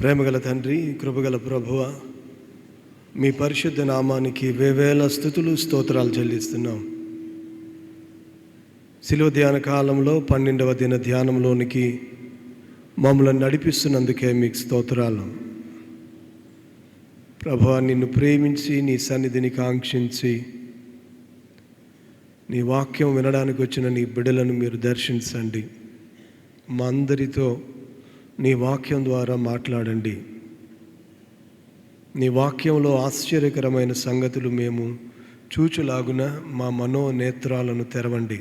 ప్రేమగల తండ్రి, కృపగల ప్రభువ, మీ పరిశుద్ధ నామానికి వేవేల స్తుతులు స్తోత్రాలు చెల్లిస్తున్నాం. శిలువ ధ్యాన కాలంలో 12వ దిన ధ్యానంలోనికి మమ్మల్ని నడిపిస్తున్నందుకే మీకు స్తోత్రాలు. ప్రభువా, నిన్ను ప్రేమించి నీ సన్నిధిని కాంక్షించి నీ వాక్యం వినడానికి వచ్చిన నీ బిడ్డలను మీరు దర్శించండి. మా అందరితో నీ వాక్యం ద్వారా మాట్లాడండి. నీ వాక్యంలో ఆశ్చర్యకరమైన సంగతులు మేము చూచులాగున మా మనోనేత్రాలను తెరవండి.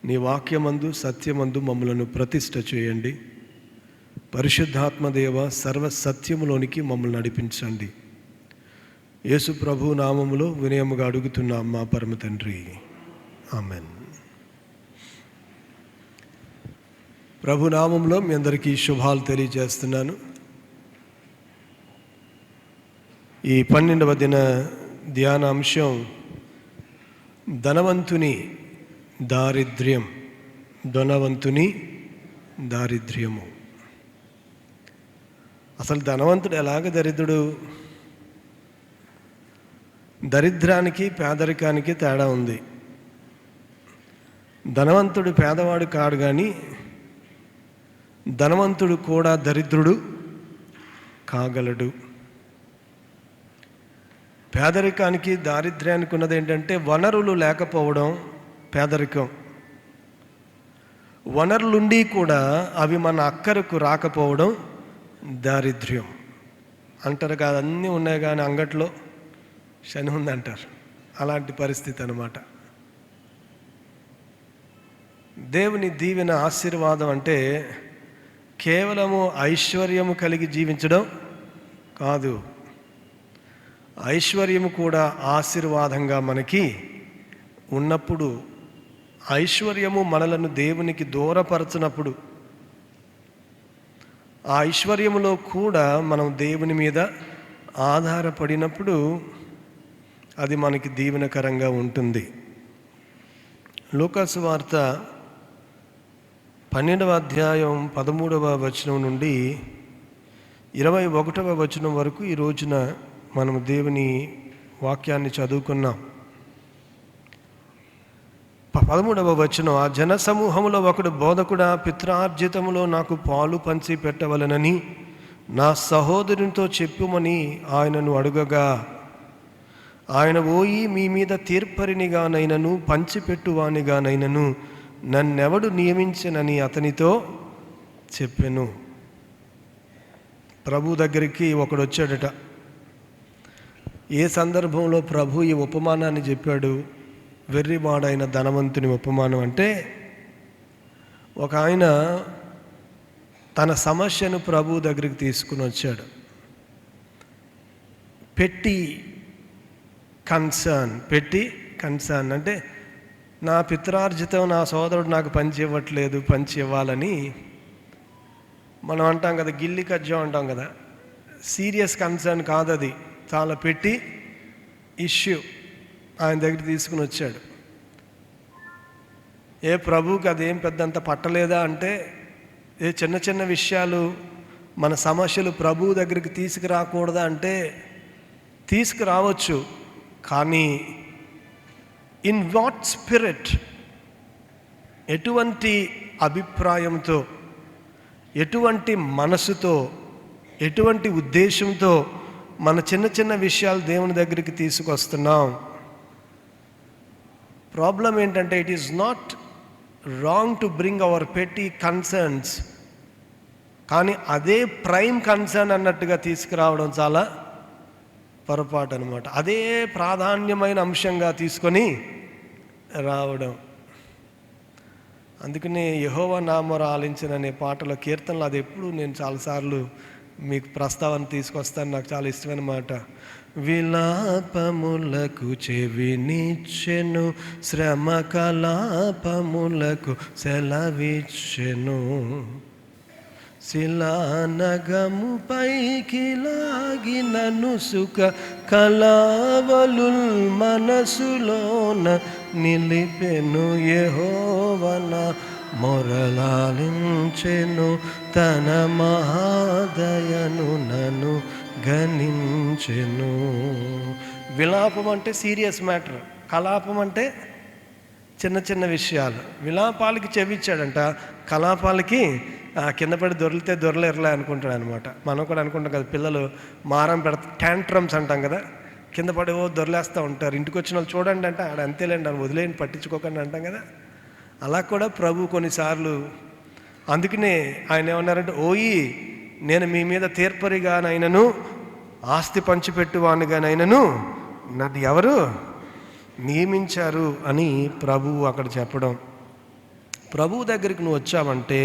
నీ వాక్యమందు సత్యమందు మమ్మలను ప్రతిష్ఠ చేయండి. పరిశుద్ధాత్మదేవ, సర్వ సత్యములోనికి మమ్మల్ని నడిపించండి. యేసు ప్రభు నామములో వినయముగా అడుగుతున్నాం మా పరమ తండ్రి, ఆమెన్. ప్రభు నామంలో మీ అందరికీ శుభాలు తెలియజేస్తున్నాను. ఈ 12వ దిన ధ్యాన అంశం ధనవంతుని దారిద్ర్యం. ధనవంతుని దారిద్ర్యము. అసలు ధనవంతుడు ఎలాగ దరిద్రుడు? దరిద్రానికి పేదరికానికి తేడా ఉంది. ధనవంతుడు పేదవాడు కాడు, కానీ ధనవంతుడు కూడా దరిద్రుడు కాగలడు. పేదరికానికి దారిద్ర్యానికి ఉన్నది ఏంటంటే వనరులు లేకపోవడం పేదరికం. వనరులుండి కూడా అవి మన అక్కరకు రాకపోవడం దారిద్ర్యం. అంటారు కాదు, అన్నీ ఉన్నాయి కానీ అంగట్లో శని ఉందంటారు. అలాంటి పరిస్థితి అన్నమాట. దేవుని దీవెన ఆశీర్వాదం అంటే కేవలము ఐశ్వర్యము కలిగి జీవించడం కాదు. ఐశ్వర్యము కూడా ఆశీర్వాదంగా మనకి ఉన్నప్పుడు, ఐశ్వర్యము మనలను దేవునికి దూరపరచినప్పుడు, ఆ ఐశ్వర్యములో కూడా మనం దేవుని మీద ఆధారపడినప్పుడు అది మనకి దీవెనకరంగా ఉంటుంది. లూకాసు వార్త 12వ అధ్యాయం 13వ వచనం నుండి 21వ వచనం వరకు ఈ రోజున మనం దేవుని వాక్యాన్ని చదువుకున్నాం. 13వ వచనం, ఆ జన సమూహంలో ఒకడు, బోధకుడా, పిత్రార్జితములో నాకు పాలు పంచి పెట్టవలనని నా సహోదరునితో చెప్పుమని ఆయనను అడుగగా, ఆయన పోయి మీ మీద తీర్పరినిగానైనను పంచిపెట్టువానిగానైనను నన్నెవడు నియమించనని అతనితో చెప్పెను. ప్రభు దగ్గరికి ఒకడు వచ్చాడట. ఏ సందర్భంలో ప్రభు ఈ ఉపమానాన్ని చెప్పాడు? వెర్రివాడైన ధనవంతుని ఉపమానం. అంటే ఒక ఆయన తన సమస్యను ప్రభు దగ్గరికి తీసుకుని వచ్చాడు. పెట్టి కన్సర్న్ అంటే నా పిత్రార్జితం నా సోదరుడు నాకు పంచి ఇవ్వట్లేదు, పంచి ఇవ్వాలని మనం అంటాం కదా, గిల్లి కజ్జం అంటాం కదా. సీరియస్ కన్సర్న్ కాదు అది, చాలా పెట్టి ఇష్యూ ఆయన దగ్గర తీసుకుని వచ్చాడు. ఏ ప్రభువుకి అదేం పెద్దంత పట్టలేదా అంటే, ఏ చిన్న చిన్న విషయాలు మన సమస్యలు ప్రభువు దగ్గరికి తీసుకురాకూడదా అంటే తీసుకురావచ్చు. కానీ ఇన్ వాట్ స్పిరిట్, ఎటువంటి అభిప్రాయంతో, ఎటువంటి మనసుతో, ఎటువంటి ఉద్దేశంతో మన చిన్న చిన్న విషయాలు దేవుని దగ్గరికి తీసుకొస్తున్నాం? ప్రాబ్లం ఏంటంటే, it is not wrong to bring our పెట్టి కన్సర్న్స్, కానీ అదే ప్రైమ్ కన్సర్న్ అన్నట్టుగా తీసుకురావడం చాలా పొరపాటు అనమాట. అదే ప్రాధాన్యమైన అంశంగా తీసుకొని రావడం. అందుకనే యెహోవా నామమున ఆలించిన అనే పాటలో, కీర్తనలు, అది ఎప్పుడు నేను చాలాసార్లు మీకు ప్రస్తావన తీసుకొస్తాను, నాకు చాలా ఇష్టమైన మాట. విలాపములకు చెవినిచ్చెను, శ్రమ కలాపములకు సెలవిచ్చెను, శిలానగము పైకి లాగినను సుఖ కలావలుల్ మనసులోన నిలిపెను. యెహోవా నా మొరలాలించెను, తన మహాదయను నన్ను గణించెను. విలాపం అంటే సీరియస్ మ్యాటర్, కలాపం అంటే చిన్న చిన్న విషయాలు. విలాపాలకి చెవిచ్చాడంట, కలాపాలకి కింద పడి దొరికితే దొరలేరులే అనుకుంటాడు అనమాట. మనం కూడా అనుకుంటాం కదా, పిల్లలు మారం ట్యాంట్రమ్స్ అంటాం కదా, కింద పడి దొరలేస్తూ ఉంటారు. ఇంటికి వచ్చిన వాళ్ళు చూడండి అంటే ఆడ అంతేలేండి అని వదిలేయండి, పట్టించుకోకండి అంటాం కదా. అలా కూడా ప్రభు కొన్నిసార్లు, అందుకనే ఆయన ఏమన్నారంటే, ఓయి నేను మీ మీద తీర్పరిగానైనను ఆస్తి పంచిపెట్టువానిగానైనను నన్ను ఎవరు నియమించారు అని ప్రభువు అక్కడ చెప్పడం. ప్రభువు దగ్గరికి నువ్వు వచ్చావంటే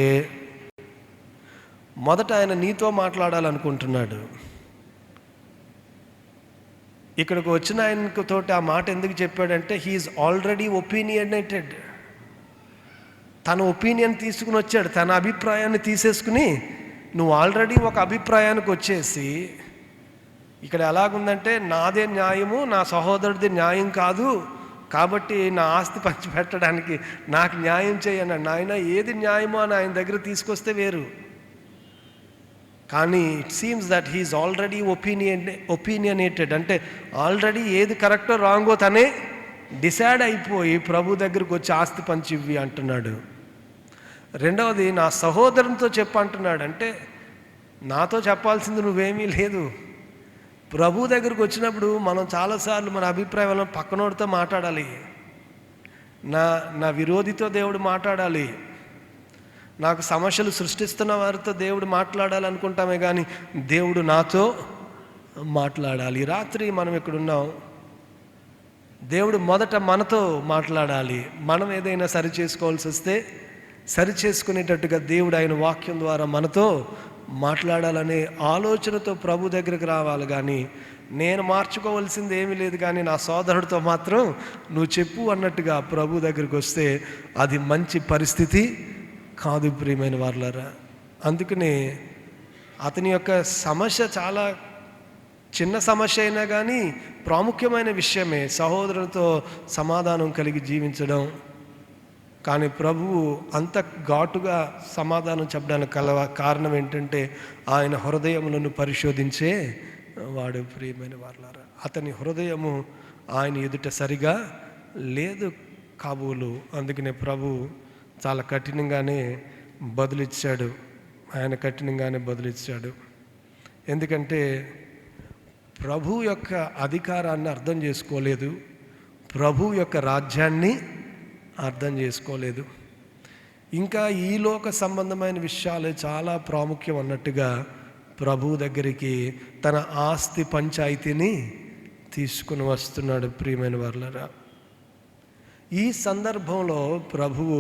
మొదట ఆయన నీతో మాట్లాడాలనుకుంటున్నాడు. ఇక్కడికి వచ్చిన ఆయనతోటి ఆ మాట ఎందుకు చెప్పాడంటే, హీఈస్ ఆల్రెడీ ఒపీనియనేటెడ్. తన ఒపీనియన్ తీసుకుని వచ్చాడు, తన అభిప్రాయాన్ని తీసేసుకుని నువ్వు ఆల్రెడీ ఒక అభిప్రాయానికి వచ్చేసి, ఇక్కడ ఎలాగుందంటే నాదే న్యాయము, నా సహోదరుడిది న్యాయం కాదు, కాబట్టి నా ఆస్తి పంచిపెట్టడానికి నాకు న్యాయం చేయను. నాయన ఏది న్యాయమో అని ఆయన దగ్గర తీసుకొస్తే వేరు. కానీ it seems that he is already opinionated, అంటే ఆల్రెడీ ఏది కరెక్టో రాంగో తనే డిసైడ్ అయిపోయి ప్రభు దగ్గరకు వచ్చి ఆస్తి పంచి ఇవ్వి అంటున్నాడు. రెండవది, నా సహోదరునితో చెప్పు అంటున్నాడు. అంటే నాతో చెప్పాల్సింది నువ్వేమీ లేదు. ప్రభు దగ్గరకు వచ్చినప్పుడు మనం చాలాసార్లు మన అభిప్రాయం పక్కనోడితో మాట్లాడాలి, నా విరోధితో దేవుడు మాట్లాడాలి, నాకు సమస్యలు సృష్టిస్తున్న వారితో దేవుడు మాట్లాడాలనుకుంటామే కానీ దేవుడు నాతో మాట్లాడాలి. రాత్రి మనం ఇక్కడ ఉన్నాం, దేవుడు మొదట మనతో మాట్లాడాలి. మనం ఏదైనా సరి చేసుకోవాల్సి వస్తే సరి చేసుకునేటట్టుగా దేవుడు ఆయన వాక్యం ద్వారా మనతో మాట్లాడాలనే ఆలోచనతో ప్రభు దగ్గరికి రావాలి. కానీ నేను మార్చుకోవాల్సింది ఏమీ లేదు, కానీ నా సోదరుడితో మాత్రం నువ్వు చెప్పు అన్నట్టుగా ప్రభు దగ్గరికి వస్తే అది మంచి పరిస్థితి కాదు ప్రియమైన వారలారా. అందుకనే అతని యొక్క సమస్య చాలా చిన్న సమస్య అయినా కానీ ప్రాముఖ్యమైన విషయమే, సహోదరులతో సమాధానం కలిగి జీవించడం. కానీ ప్రభువు అంత ఘాటుగా సమాధానం చెప్పడానికి కారణం ఏంటంటే ఆయన హృదయములను పరిశోధించే వాడు ప్రియమైన వారలారా. అతని హృదయము ఆయన ఎదుట సరిగా లేదు కాబోలు. అందుకనే ప్రభు చాలా కఠినంగానే బదులిచ్చాడు. ఆయన కఠినంగానే బదులిచ్చాడు. ఎందుకంటే ప్రభు యొక్క అధికారాన్ని అర్థం చేసుకోలేదు, ప్రభు యొక్క రాజ్యాన్ని అర్థం చేసుకోలేదు. ఇంకా ఈ లోక సంబంధమైన విషయాలే చాలా ప్రాముఖ్యం అన్నట్టుగా ప్రభు దగ్గరికి తన ఆస్తి పంచాయితీని తీసుకుని వస్తున్నాడు ప్రియమైన వారలారా. ఈ సందర్భంలో ప్రభువు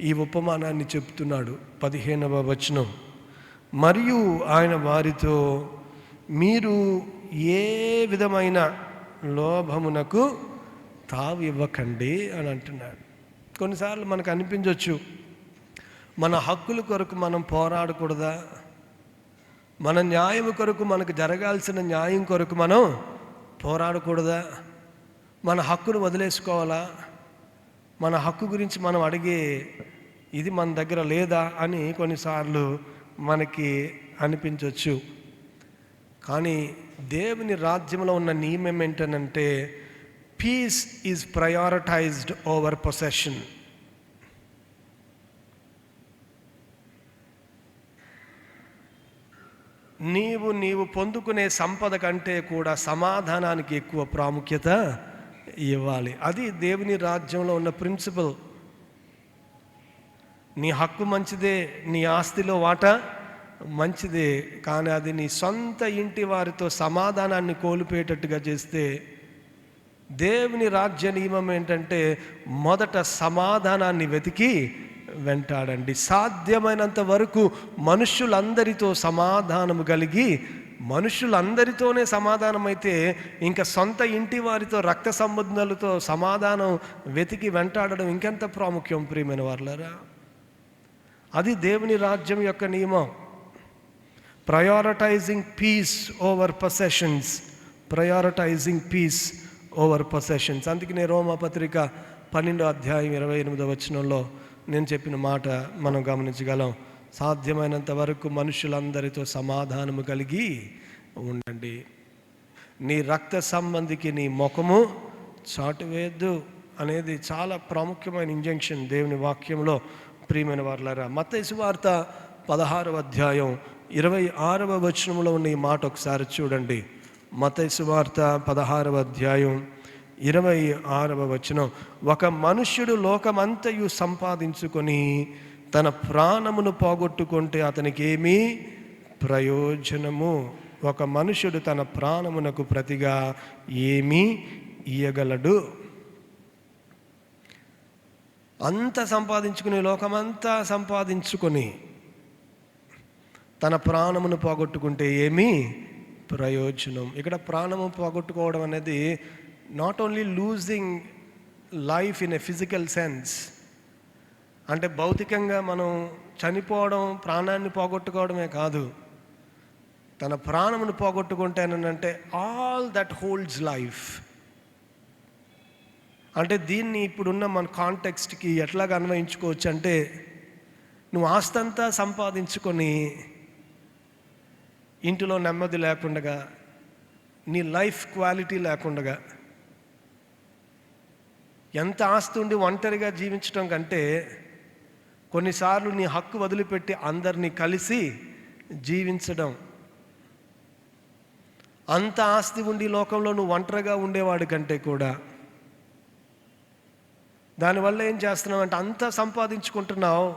ఈ ఉపమానాన్ని చెప్తున్నాడు. 15వ వచనం, మరియు ఆయన వారితో, మీరు ఏ విధమైన లోభమునకు తావివ్వకండి అని అంటున్నాడు. కొన్నిసార్లు మనకు అనిపించవచ్చు, మన హక్కుల కొరకు మనం పోరాడకూడదా, మన న్యాయం కొరకు, మనకు జరగాల్సిన న్యాయం కొరకు మనం పోరాడకూడదా, మన హక్కును వదిలేసుకోవాలా, మన హక్కు గురించి మనం అడిగే ఇది మన దగ్గర లేదా అని కొన్నిసార్లు మనకి అనిపించవచ్చు. కానీ దేవుని రాజ్యంలో ఉన్న నియమం ఏంటనంటే, peace is prioritized over possession. నీవు పొందుకునే సంపద కంటే కూడా సమాధానానికి ఎక్కువ ప్రాముఖ్యత ఇవ్వాలి. అది దేవుని రాజ్యంలో ఉన్న ప్రిన్సిపల్. నీ హక్కు మంచిదే, నీ ఆస్తిలో వాటా మంచిదే, కానీ అది నీ సొంత ఇంటి వారితో సమాధానాన్ని కోల్పోయేటట్టుగా చేస్తే, దేవుని రాజ్య నియమం ఏంటంటే మొదట సమాధానాన్ని వెతికి వెంటాడండి. సాధ్యమైనంత వరకు మనుష్యులందరితో సమాధానము కలిగి, మనుషులందరితోనే సమాధానం అయితే ఇంకా సొంత ఇంటి వారితో, రక్త సంబంధాలతో సమాధానం వెతికి వెంటాడడం ఇంకెంత ప్రాముఖ్యం ప్రియమైన వారలారా. అది దేవుని రాజ్యం యొక్క నియమం. Prioritizing peace over possessions, prioritizing peace over possessions. అందుకనే రోమా పత్రిక 12వ అధ్యాయం 28వ వచనంలో నేను చెప్పిన మాట మనం గమనించగలం. సాధ్యమైనంత వరకు మనుషులందరితో సమాధానము కలిగి ఉండండి. నీ రక్త సంబంధికి నీ ముఖము చాటువేయద్దు అనేది చాలా ప్రాముఖ్యమైన ఇంజంక్షన్ దేవుని వాక్యంలో. ప్రియమైన వారలారా, మత్తయి సువార్త 16వ అధ్యాయం 26వ వచనంలో ఉన్న ఈ మాట ఒకసారి చూడండి. మత్తయి సువార్త 16వ అధ్యాయం 26వ వచనం. ఒక మనుష్యుడు లోకమంతయు సంపాదించుకొని తన ప్రాణమును పోగొట్టుకుంటే అతనికి ఏమీ ప్రయోజనము? ఒక మనుష్యుడు తన ప్రాణమునకు ప్రతిగా ఏమీ ఇయ్యగలడు? అంతా సంపాదించుకుని, లోకమంతా సంపాదించుకొని తన ప్రాణమును పోగొట్టుకుంటే ఏమీ ప్రయోజనం? ఇక్కడ ప్రాణము పోగొట్టుకోవడం అనేది not only losing life in a physical sense, అంటే భౌతికంగా మనం చనిపోవడం, ప్రాణాన్ని పోగొట్టుకోవడమే కాదు. తన ప్రాణమును పోగొట్టుకుంటేనంటే ఆల్ దట్ హోల్డ్స్ లైఫ్. అంటే దీన్ని ఇప్పుడున్న మన కాంటెక్స్ట్కి ఎట్లాగా అన్వయించుకోవచ్చు అంటే, నువ్వు ఆస్తంతా సంపాదించుకొని ఇంటిలో నెమ్మది లేకుండా, నీ లైఫ్ క్వాలిటీ లేకుండా, ఎంత ఆస్తి ఉండి ఒంటరిగా జీవించడం కంటే కొన్నిసార్లు నీ హక్కు వదిలిపెట్టి అందరినీ కలిసి జీవించడం. అంత ఆస్తి ఉండి లోకంలో నువ్వు ఒంటరిగా ఉండేవాడి కంటే కూడా, దానివల్ల ఏం చేస్తున్నావు అంటే అంతా సంపాదించుకుంటున్నావు,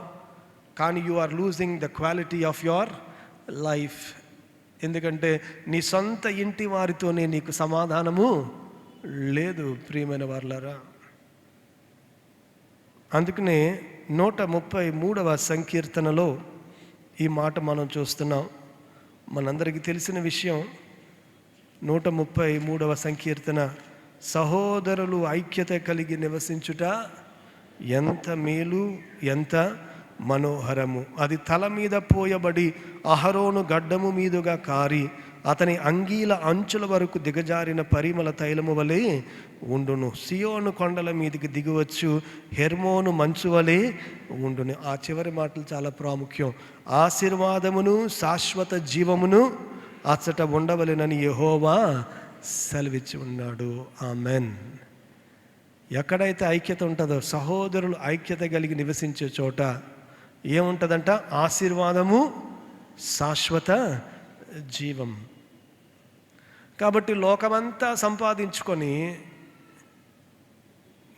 కానీ you are losing the quality of your life. ఎందుకంటే నీ సొంత ఇంటి వారితోనే నీకు సమాధానము లేదు. ప్రియమైన వారలారా, అందుకనే 133వ సంకీర్తనలో ఈ మాట మనం చూస్తున్నాం. మనందరికీ తెలిసిన విషయం. 133వ సంకీర్తన, సహోదరులు ఐక్యత కలిగి నివసించుట ఎంత మేలు, ఎంత మనోహరము. అది తల మీద పోయబడి అహరోను గడ్డము మీదుగా కారి అతని అంగీల అంచుల వరకు దిగజారిన పరిమళ తైలము వలె ఉండును. సియోను కొండల మీదికి దిగువచ్చు, హెర్మోను మంచు వలె ఉండును. ఆ చివరి మాటలు చాలా ప్రాముఖ్యం. ఆశీర్వాదమును శాశ్వత జీవమును అచ్చట ఉండవలెనని యెహోవా సెలవిచ్చి ఉన్నాడు. ఆమెన్. ఎక్కడైతే ఐక్యత ఉంటుందో, సహోదరులు ఐక్యత కలిగి నివసించే చోట ఏముంటుందంట? ఆశీర్వాదము, శాశ్వత జీవం. కాబట్టి లోకమంతా సంపాదించుకొని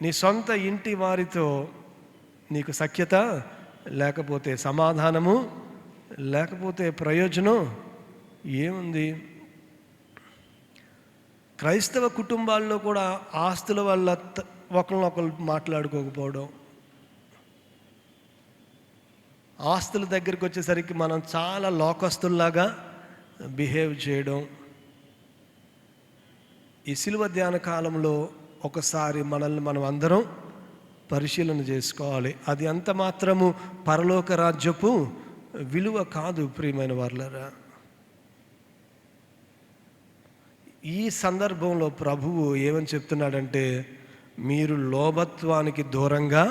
నీ సొంత ఇంటి వారితో నీకు సఖ్యత లేకపోతే, సమాధానము లేకపోతే ప్రయోజనం ఏముంది? క్రైస్తవ కుటుంబాల్లో కూడా ఆస్తుల వల్ల ఒకరినొకరు మాట్లాడుకోకపోవడం, ఆస్తుల దగ్గరికి వచ్చేసరికి మనం చాలా లోకస్తుల్లాగా బిహేవ్ చేయడం. ఈ శిలువ ధ్యాన కాలంలో ఒకసారి మనల్ని మనం అందరం పరిశీలన చేసుకోవాలి. అది అంత మాత్రము పరలోక రాజ్యపు విలువ కాదు. ప్రియమైన వారలారా, ఈ సందర్భంలో ప్రభువు ఏమని చెప్తున్నాడంటే, మీరు లోభత్వానికి దూరంగా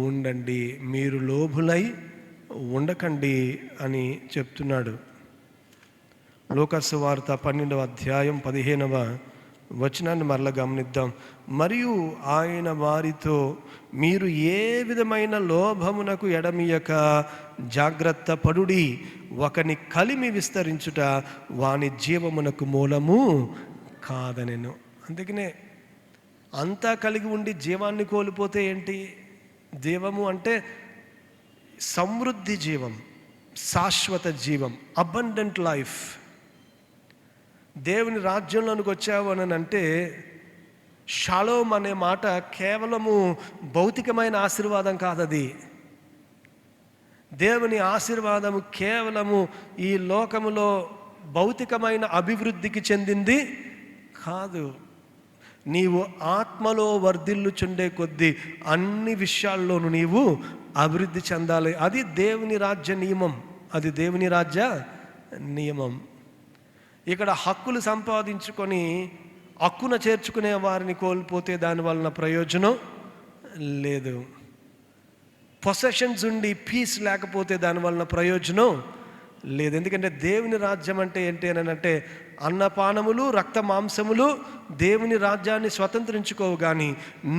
ఉండండి, మీరు లోభులై ఉండకండి అని చెప్తున్నాడు. లూకాసు వార్త 12వ అధ్యాయం 15వ వచనాన్ని మరలా గమనిద్దాం. మరియు ఆయన వారితో, మీరు ఏ విధమైన లోభమునకు ఎడమియక జాగ్రత్త పడుడి, ఒకని కలిమి విస్తరించుట వాని జీవమునకు మూలము కాదనెను. అందుకనే అంతా కలిగి ఉండి జీవాన్ని కోల్పోతే ఏంటి? జీవము అంటే సమృద్ధి జీవం, శాశ్వత జీవం, అబండెంట్ లైఫ్. దేవుని రాజ్యంలోనికి వచ్చావు అని అంటే, షాలోమ్ అనే మాట కేవలము భౌతికమైన ఆశీర్వాదం కాదది. దేవుని ఆశీర్వాదము కేవలము ఈ లోకములో భౌతికమైన అభివృద్ధికి చెందింది కాదు. నీవు ఆత్మలో వర్ధిల్లుచుండే కొద్దీ అన్ని విషయాల్లోనూ నీవు అభివృద్ధి చెందాలి. అది దేవుని రాజ్య నియమం, అది దేవుని రాజ్య నియమం. ఇక్కడ హక్కులు సంపాదించుకొని హక్కున చేర్చుకునే వారిని కోల్పోతే దాని వలన ప్రయోజనం లేదు. పొసెషన్స్ ఉండి పీస్ లేకపోతే దానివలన ప్రయోజనం లేదు. ఎందుకంటే దేవుని రాజ్యం అంటే ఏంటి అని అంటే అన్నపానములు రక్త మాంసములు దేవుని రాజ్యాన్ని స్వతంత్రించుకోవు, కానీ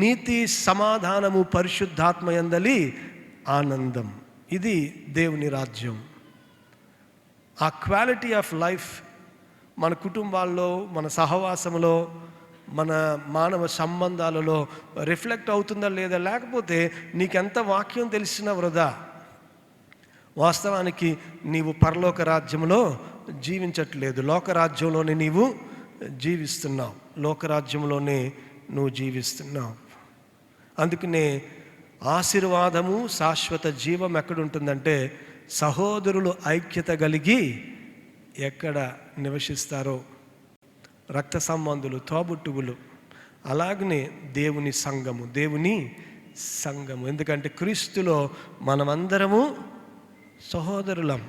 నీతి సమాధానము పరిశుద్ధాత్మ యందలి ఆనందం, ఇది దేవుని రాజ్యం. ఆ క్వాలిటీ ఆఫ్ లైఫ్ మన కుటుంబాల్లో, మన సహవాసంలో, మన మానవ సంబంధాలలో రిఫ్లెక్ట్ అవుతుందా లేదా? లేకపోతే నీకెంత వాక్యం తెలిసినా వృధా. వాస్తవానికి నీవు పరలోక రాజ్యంలో జీవించట్లేదు, లోకరాజ్యంలోనే నీవు జీవిస్తున్నావు, లోకరాజ్యంలోనే నువ్వు జీవిస్తున్నావు. అందుకనే ఆశీర్వాదము శాశ్వత జీవం ఎక్కడుంటుందంటే సహోదరులు ఐక్యత కలిగి ఎక్కడ నివసిస్తారో, రక్త సంబంధులు, తోబుట్టువులు, అలాగనే దేవుని సంఘము. ఎందుకంటే క్రీస్తులో మనమందరము సహోదరులం.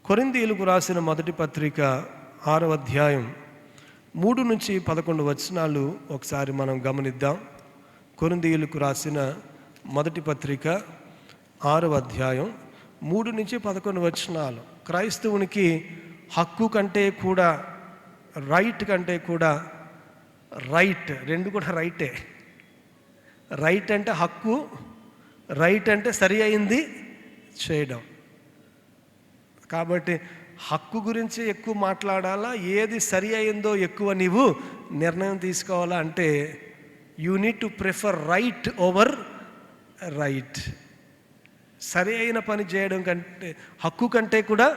కొరింథీయులకు రాసిన మొదటి పత్రిక 6వ అధ్యాయం 3-11 వచనాలు ఒకసారి మనం గమనిద్దాం. కొరింథీయులకు రాసిన మొదటి పత్రిక 6వ అధ్యాయం 3-11 వచనాలు. క్రైస్తవునికి హక్కు కంటే కూడా, రైట్ కంటే కూడా, రైట్ రెండు కూడా రైటే. రైట్ అంటే హక్కు, రైట్ అంటే సరి అయింది చేయడం. కాబట్టి హక్కు గురించి ఎక్కువ మాట్లాడాలా, ఏది సరి అయిందో ఎక్కువ నీవు నిర్ణయం తీసుకోవాలా అంటే you need to prefer right over right. సరి అయిన పని చేయడం కంటే, హక్కు కంటే కూడా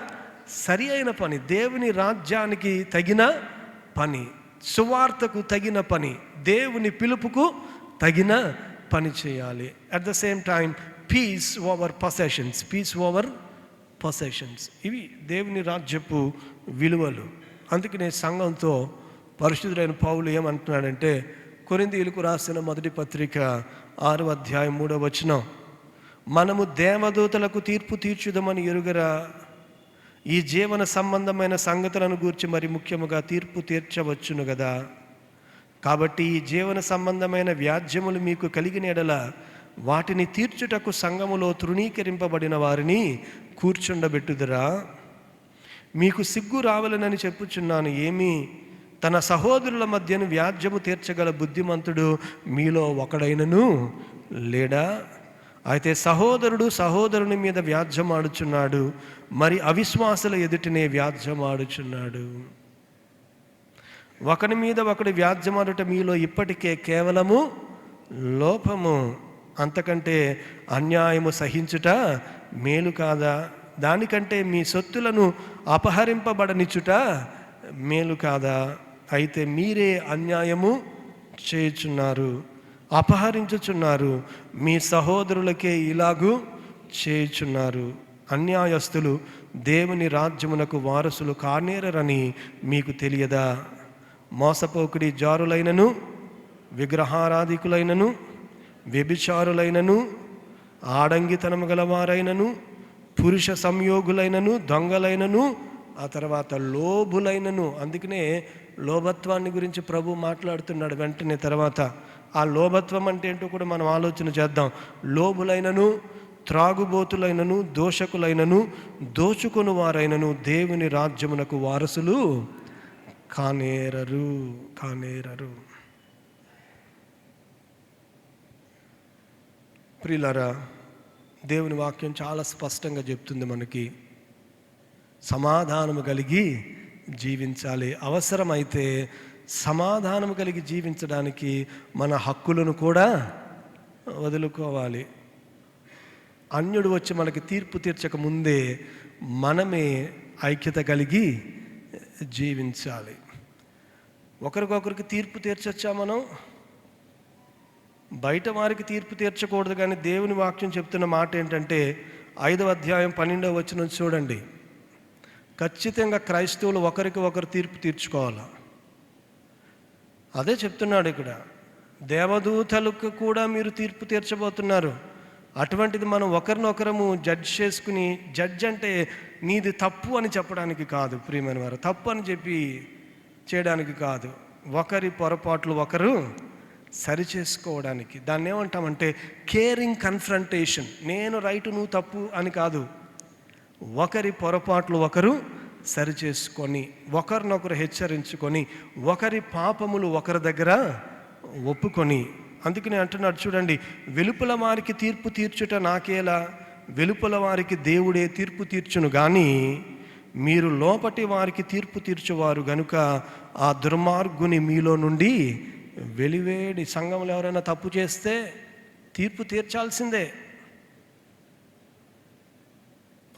సరి అయిన పని, దేవుని రాజ్యానికి తగిన పని, సువార్తకు తగిన పని, దేవుని పిలుపుకు తగిన పని చేయాలి. At the same time peace over possessions, ఇవి దేవుని రాజ్యపు విలువలు. అందుకనే సంఘంతో పరిశుద్ధుడైన పౌలు ఏమంటున్నాడంటే, కొరింథీయులకు రాసిన మొదటి పత్రిక 6వ అధ్యాయం 3వ వచనం, మనము దేవదూతలకు తీర్పు తీర్చుదామని ఎరుగరా, ఈ జీవన సంబంధమైన సంగతులను గూర్చి మరి ముఖ్యముగా తీర్పు తీర్చవచ్చును కదా. కాబట్టి ఈ జీవన సంబంధమైన వ్యాజ్యములు మీకు కలిగిన ఎడల వాటిని తీర్చుటకు సంఘములో తృణీకరింపబడిన వారిని కూర్చుండబెట్టుదురా. మీకు సిగ్గు రావాలనని చెప్పుచున్నాను. ఏమి, తన సహోదరుల మధ్యను వ్యాజ్యము తీర్చగల బుద్ధిమంతుడు మీలో ఒకడైనను లేడా? అయితే సహోదరుడు సహోదరుని మీద వ్యాజ్యమాడుచున్నాడు, మరి అవిశ్వాసుల ఎదుటనే వ్యాజ్యమాడుచున్నాడు. ఒకని మీద ఒకడు వ్యాజ్యమాడుట మీలో ఇప్పటికే కేవలము లోపము. అంతకంటే అన్యాయము సహించుట మేలు కాదా? దానికంటే మీ సొత్తులను అపహరింపబడనిచ్చుట మేలు కాదా? అయితే మీరే అన్యాయము చేయుచున్నారు, అపహరించుచున్నారు, మీ సహోదరులకే ఇలాగూ చేయుచున్నారు. అన్యాయస్తులు దేవుని రాజ్యమునకు వారసులు కానేరని మీకు తెలియదా? మోసపోకుడి జారులైనను, విగ్రహారాధికులైనను, వ్యభిచారులైనను, ఆడంగితనము గలవారైనను, పురుష సంయోగులైనను, దొంగలైనను, ఆ తర్వాత లోభులైనను. అందుకనే లోభత్వాన్ని గురించి ప్రభు మాట్లాడుతున్నాడు వెంటనే. తర్వాత ఆ లోభత్వం అంటే ఏంటో కూడా మనం ఆలోచన చేద్దాం. లోభులైనను, త్రాగుబోతులైనను, దోషకులైనను, దోచుకొని వారైనను దేవుని రాజ్యమునకు వారసులు కానేరరు. ప్రియులారా, దేవుని వాక్యం చాలా స్పష్టంగా చెప్తుంది మనకి, సమాధానము కలిగి జీవించాలి. అవసరమైతే సమాధానము కలిగి జీవించడానికి మన హక్కులను కూడా వదులుకోవాలి. అన్యుడు వచ్చి మనకి తీర్పు తీర్చక ముందే మనమే ఐక్యత కలిగి జీవించాలి. ఒకరికొకరికి తీర్పు తీర్చొచ్చా? మనం బయట వారికి తీర్పు తీర్చకూడదు. కానీ దేవుని వాక్యం చెప్తున్న మాట ఏంటంటే 5వ అధ్యాయం 12వ వచనం చూడండి. ఖచ్చితంగా క్రైస్తవులు ఒకరికి ఒకరు తీర్పు తీర్చుకోవాలి. అదే చెప్తున్నాడు ఇక్కడ. దేవదూతలకు కూడా మీరు తీర్పు తీర్చబోతున్నారు. అటువంటిది మనం ఒకరినొకరము జడ్జ్ చేసుకుని, జడ్జ్ అంటే నీది తప్పు అని చెప్పడానికి కాదు ప్రియమైన వారు, తప్పు అని చెప్పి చేయడానికి కాదు. ఒకరి పొరపాట్లు ఒకరు సరిచేసుకోవడానికి. దాన్ని ఏమంటామంటే కేరింగ్ కన్ఫ్రంటేషన్. నేను రైటు నువ్వు తప్పు అని కాదు, ఒకరి పొరపాట్లు ఒకరు సరిచేసుకొని, ఒకరినొకరు హెచ్చరించుకొని, ఒకరి పాపములు ఒకరి దగ్గర ఒప్పుకొని. అందుకని అంటున్నాడు చూడండి, వెలుపల వారికి తీర్పు తీర్చుట నాకేలా, వెలుపల వారికి దేవుడే తీర్పు తీర్చును గాని మీరు లోపటి వారికి తీర్పు తీర్చువారు గనుక ఆ దుర్మార్గుని మీలో నుండి వెలివేడి. సంఘంలో ఎవరైనా తప్పు చేస్తే తీర్పు తీర్చాల్సిందే.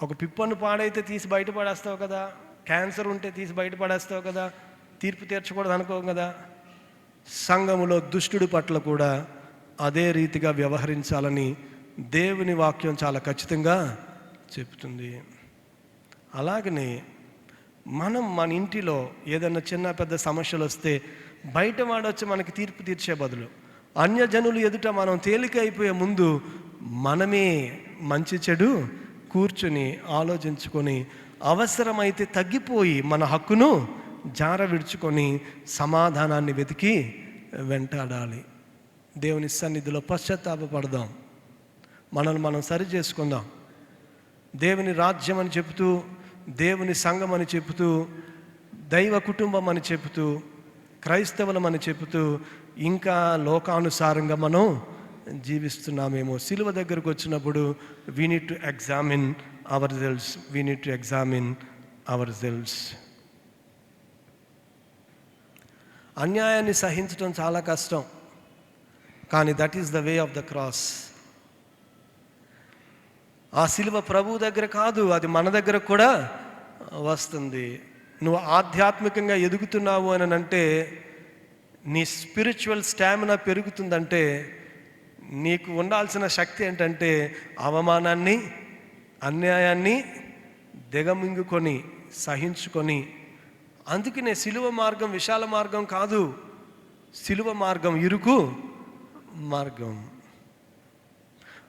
ఒక పిప్పను పాడైతే తీసి బయటపడేస్తావు కదా, క్యాన్సర్ ఉంటే తీసి బయటపడేస్తావు కదా, తీర్పు తీర్చకూడదు అనుకో కదా. సంఘములో దుష్టుడి పట్ల కూడా అదే రీతిగా వ్యవహరించాలని దేవుని వాక్యం చాలా ఖచ్చితంగా చెప్తుంది. అలాగనే మనం మన ఇంటిలో ఏదైనా చిన్న పెద్ద సమస్యలు వస్తే బయట వాడొచ్చి మనకి తీర్పు తీర్చే బదులు అన్యజనులు ఎదుట మనం తేలిక అయిపోయే ముందు మనమే మంచి చెడు కూర్చుని ఆలోచించుకొని అవసరమైతే తగ్గిపోయి మన హక్కును జార విడుచుకొని సమాధానాన్ని వెతికి వెంటాడాలి. దేవుని సన్నిధిలో పశ్చాత్తాపపడదాం, మనల్ని మనం సరి చేసుకుందాం. దేవుని రాజ్యం అని చెబుతూ, దేవుని సంఘం అని చెబుతూ, దైవ కుటుంబం అని చెబుతూ, క్రైస్తవులం అని చెబుతూ ఇంకా లోకానుసారంగా మనం జీవిస్తున్నామేమో. సిలువ దగ్గరకు వచ్చినప్పుడు we need to examine our selves, we need to examine our selves. అన్యాయాన్ని సహించడం చాలా కష్టం, కానీ that is the way of the cross. ఆ సిలువ ప్రభువు దగ్గర కాదు, అది మన దగ్గర కూడా వస్తుంది. నువ్వు ఆధ్యాత్మికంగా ఎదుగుతున్నావు అని అంటే, నీ స్పిరిచువల్ స్టామినా పెరుగుతుందంటే, నీకు ఉండాల్సిన శక్తి ఏంటంటే అవమానాన్ని, అన్యాయాన్ని దిగమింగుకొని సహించుకొని. అందుకనే సిలువ మార్గం విశాల మార్గం కాదు, సిలువ మార్గం ఇరుకు మార్గం.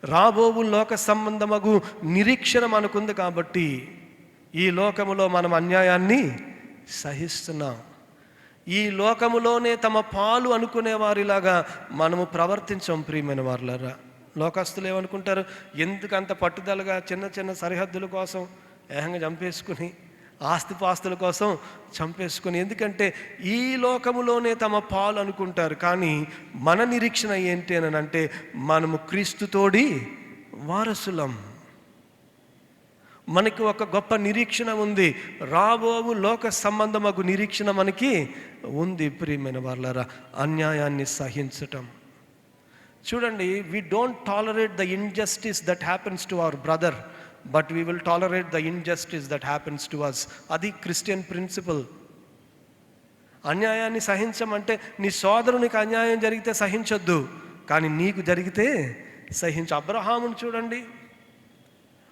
రాబోవు లోక సంబంధమగు నిరీక్షణ మనకుంది కాబట్టి ఈ లోకములో మనం అన్యాయాన్ని సహిస్తున్నాం. ఈ లోకములోనే తమ పాలు అనుకునే వారిలాగా మనము ప్రవర్తించాం. ప్రియమైన వారులారా, లోకస్తులు ఏమనుకుంటారు, ఎందుకంత పట్టుదలగా చిన్న చిన్న సరిహద్దుల కోసం ఏకంగా చంపేసుకుని, ఆస్తిపాస్తుల కోసం చంపేసుకుని, ఎందుకంటే ఈ లోకములోనే తమ పాలు అనుకుంటారు. కానీ మన నిరీక్షణ ఏంటి అని అంటే, మనము క్రీస్తుతోడి వారసులం. మనకి ఒక గొప్ప నిరీక్షణ ఉంది, రాబోవు లోక సంబంధమగు నిరీక్షణ మనకి ఉంది. ప్రియమైన వారులారా, అన్యాయాన్ని సహించటం. చూడండి, we don't tolerate the injustice that happens to our brother, but we will tolerate the injustice that happens to us. అది క్రిస్టియన్ ప్రిన్సిపల్. అన్యాయాన్ని సహించమంటే, నీ సోదరునికి అన్యాయం జరిగితే సహించొద్దు, కానీ నీకు జరిగితే సహించు. అబ్రహామును చూడండి,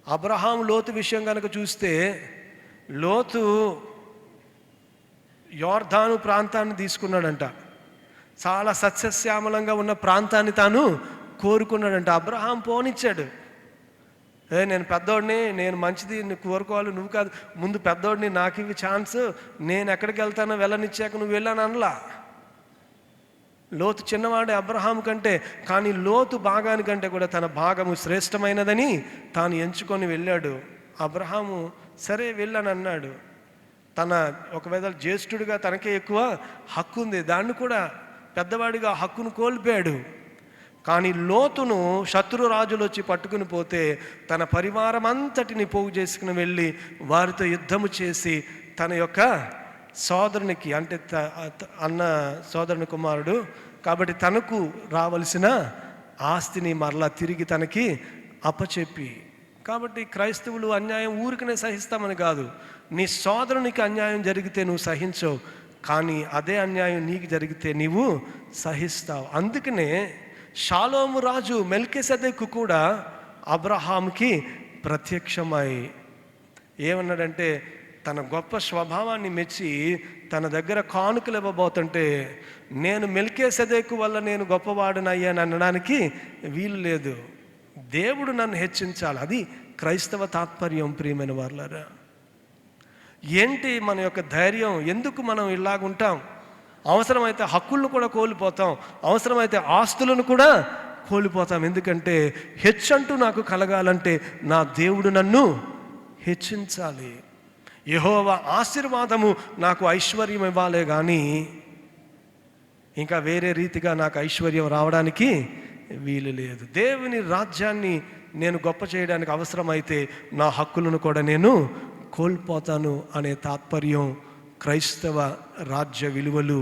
అబ్రహాం లోతు విషయం కనుక చూస్తే, లోతు యోర్దాను ప్రాంతాన్ని తీసుకున్నాడంట. చాలా సస్యశ్యామలంగా ఉన్న ప్రాంతాన్ని తాను కోరుకున్నాడంట. అబ్రహాం పోనిచ్చాడు. నేను పెద్దోడిని, నేను మంచిది కోరుకోవాలి, నువ్వు కాదు, ముందు పెద్దోడిని, నాకు ఇవి ఛాన్స్, నేను ఎక్కడికి వెళ్తానో వెళ్ళనిచ్చాక నువ్వు వెళ్ళాను అనలా. లోతు చిన్నవాడే అబ్రహాం కంటే, కానీ లోతు భాగానికంటే కూడా తన భాగము శ్రేష్టమైనదని తాను ఎంచుకొని వెళ్ళాడు. అబ్రహాము సరే వెళ్ళని అన్నాడు. తన ఒకవేళ జ్యేష్ఠుడిగా తనకే ఎక్కువ హక్కు ఉంది, దాన్ని కూడా పెద్దవాడిగా హక్కును కోల్పోయాడు. కానీ లోతును శత్రురాజులు వచ్చి పట్టుకుని పోతే తన పరివారం అంతటిని పోగు చేసుకుని వెళ్ళి వారితో యుద్ధము చేసి తన యొక్క సోదరునికి, అంటే అన్న సోదరుని కుమారుడు కాబట్టి తనకు రావలసిన ఆస్తిని మరలా తిరిగి తనకి అప్పచెప్పి. కాబట్టి క్రైస్తవులు అన్యాయం ఊరికనే సహిస్తామని కాదు, నీ సోదరునికి అన్యాయం జరిగితే నువ్వు సహించవు, కానీ అదే అన్యాయం నీకు జరిగితే నీవు సహిస్తావు. అందుకనే షాలోము రాజు మెల్కీసెదెకు కూడా అబ్రహాంకి ప్రత్యక్షమై ఏమన్నాడంటే, తన గొప్ప స్వభావాన్ని మెచ్చి తన దగ్గర కానుకలు ఇవ్వబోతుంటే, నేను మెల్కీసెదెకు వల్ల నేను గొప్పవాడినయ్యాను అనడానికి వీలు లేదు, దేవుడు నన్ను హెచ్చించాలి. అది క్రైస్తవ తాత్పర్యం. ప్రియమైన వారులారా, ఏంటి మన యొక్క ధైర్యం? ఎందుకు మనం ఇలాగుంటాం? అవసరమైతే హక్కులను కూడా కోల్పోతాం, అవసరమైతే ఆస్తులను కూడా కోల్పోతాం. ఎందుకంటే హెచ్చంటూ నాకు కలగాలంటే నా దేవుడు నన్ను హెచ్చించాలి. యెహోవా ఆశీర్వాదము నాకు ఐశ్వర్యం ఇవ్వాలే కానీ ఇంకా వేరే రీతిగా నాకు ఐశ్వర్యం రావడానికి వీలు లేదు. దేవుని రాజ్యాన్ని నేను గొప్ప చేయడానికి అవసరమైతే నా హక్కులను కూడా నేను కోల్పోతాను అనే తాత్పర్యం క్రైస్తవ రాజ్య విలువలు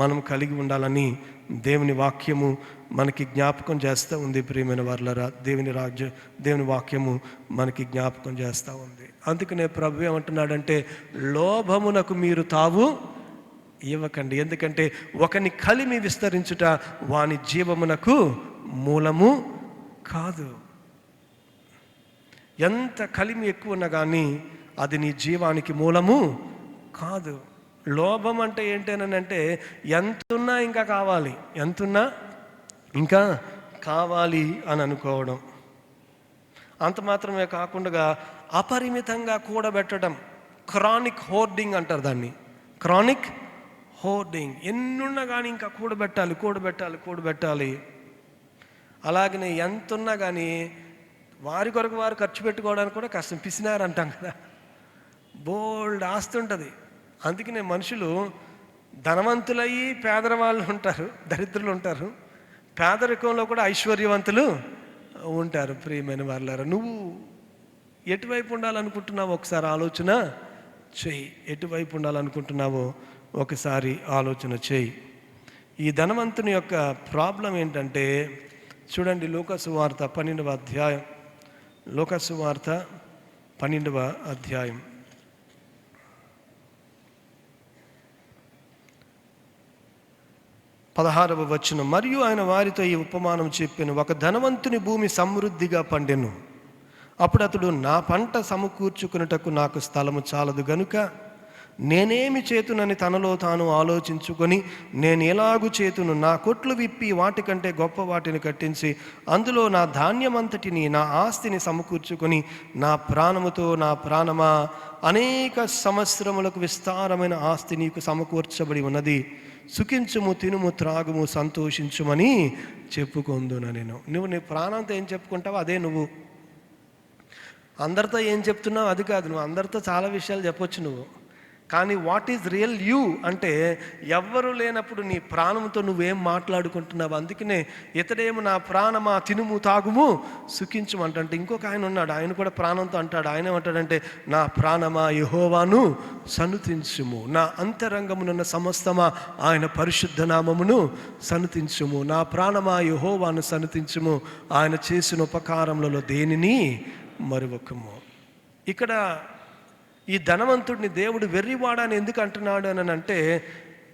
మనం కలిగి ఉండాలని దేవుని వాక్యము మనకి జ్ఞాపకం చేస్తూ ఉంది. ప్రియమైన వారలారా, దేవుని వాక్యము మనకి జ్ఞాపకం చేస్తూ ఉంది. అందుకనే ప్రభు ఏమంటున్నాడంటే, లోభమునకు మీరు తావు ఇవ్వకండి, ఎందుకంటే ఒకని కలిమి విస్తరించుట వాని జీవమునకు మూలము కాదు. ఎంత కలిమి ఎక్కువ ఉన్నా కానీ అది నీ జీవానికి మూలము కాదు. లోభం అంటే ఏంటనంటే ఎంతున్నా ఇంకా కావాలి, ఎంతున్నా ఇంకా కావాలి అని అనుకోవడం. అంత మాత్రమే కాకుండా అపరిమితంగా కూడబెట్టడం, క్రానిక్ హోర్డింగ్ అంటారు దాన్ని, క్రానిక్ హోర్డింగ్. ఎన్నున్నా కానీ ఇంకా కూడబెట్టాలి. అలాగనే ఎంతున్నా కానీ వారి కొరకు వారు ఖర్చు పెట్టుకోవడానికి కూడా కష్టం. పిసినారు అంటాం కదా, బోల్డ్ ఆస్తి ఉంటుంది. అందుకనే మనుషులు ధనవంతులయ్యి పేదవాళ్ళు ఉంటారు, దరిద్రులు ఉంటారు, పేదరికంలో కూడా ఐశ్వర్యవంతులు ఉంటారు. ప్రియమైన వారలారా, నువ్వు ఎటువైపు ఉండాలనుకుంటున్నావో ఒకసారి ఆలోచన చెయ్యి. ఎటువైపు ఉండాలనుకుంటున్నావో ఒకసారి ఆలోచన చెయ్యి. ఈ ధనవంతుని యొక్క ప్రాబ్లం ఏంటంటే చూడండి, లూకాసు వార్త 12వ అధ్యాయం, లూకాసు వార్త 12వ అధ్యాయం 16వ వచనం. మరియు ఆయన వారితో ఈ ఉపమానం చెప్పెను, ఒక ధనవంతుని భూమి సమృద్ధిగా పండెను. అప్పుడు అతడు, నా పంట సమకూర్చుకున్నటకు నాకు స్థలము చాలదు గనుక నేనేమి చేతునని తనలో తాను ఆలోచించుకొని, నేను ఎలాగు చేతును, నా కొట్లు విప్పి వాటికంటే గొప్ప వాటిని కట్టించి అందులో నా ధాన్యమంతటిని, నా ఆస్తిని సమకూర్చుకొని, నా ప్రాణముతో, నా ప్రాణమా, అనేక సంవత్సరములకు విస్తారమైన ఆస్తి నీకు సమకూర్చబడి ఉన్నది, సుఖించుము, తినుము, త్రాగుము, సంతోషించుమని చెప్పుకొందును. నువ్వు నీ ప్రాణంతో ఏం చెప్పుకుంటావో అదే నువ్వు. అందరితో ఏం చెప్తున్నావు అది కాదు. నువ్వు అందరితో చాలా విషయాలు చెప్పొచ్చు నువ్వు, కానీ వాట్ ఈజ్ రియల్ యూ అంటే ఎవ్వరు లేనప్పుడు నీ ప్రాణంతో నువ్వేం మాట్లాడుకుంటున్నావు. అందుకనే ఇతడేమో నా ప్రాణమా తినుము తాగుము సుఖించుమంటే, ఇంకొక ఆయన ఉన్నాడు, ఆయన కూడా ప్రాణంతో అంటాడు. ఆయన ఏమంటాడంటే, నా ప్రాణమా యెహోవాను సన్నుతించుము, నా అంతరంగమునున్న సమస్తమా ఆయన పరిశుద్ధ నామమును సన్నుతించుము, నా ప్రాణమా యెహోవాను సన్నుతించుము, ఆయన చేసిన ఉపకారములలో దేనిని మరువకము. ఇక్కడ ఈ ధనవంతుడిని దేవుడు వెర్రివాడని ఎందుకు అంటున్నాడు అని అంటే,